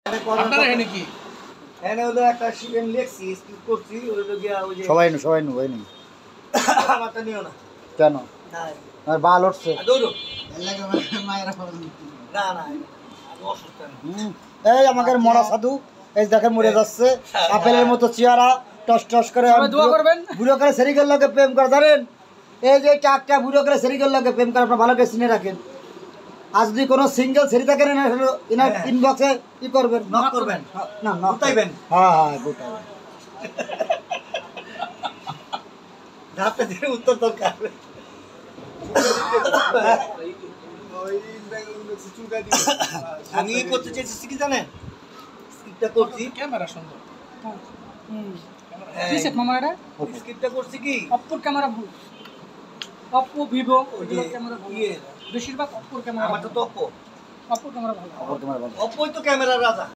আপনারা এখানে কি এখানে হলো একটা শিবেন লেখছি স্কিপ করছি ওই গিয়া ওই যে সবাই নো ভাই নি আমারটা নিও না কেন না আর বাল উঠছে দৌড়ো এর লাগে মায়েরা না না আমি অসুস্থ না এই আমাদের মরা সাধু এই দেখেন মরে যাচ্ছে আপেলের মতো চেহারা টস টস করে দোয়া করবেন বুড়ো করে সেরিকের লগে প্রেম করে জানেন এই যে টাকটা বুড়ো করে সেরিকের লগে প্রেম করে আপনারা ভালো করে চিনে রাখেন আর যদি কোনো সিঙ্গেল সেরি থাকেন ইনার ইনবক্সে কি করবেন নক করবেন না নক গুতাইবেন হ্যাঁ গুতাইবেন ধাপে ধীরে উত্তর দরকার আমি করতে চেয়েছি কি জানেন স্কিপটা করছি ক্যামেরা সুন্দর এই, কি সেট মামা এটা স্কিপটা করছি কি অপ্পোর ক্যামেরা ভুল অপ্পো ভিভো ওই যে ওগুলোর ক্যামেরা ভালো ইয়ে বেশিরভাগ অপ্পোর ক্যামেরা আমারটা তো অপো অপ্পোর ক্যামেরা ভালো তোমার ভালো অপোই তো ক্যামেরার রাজা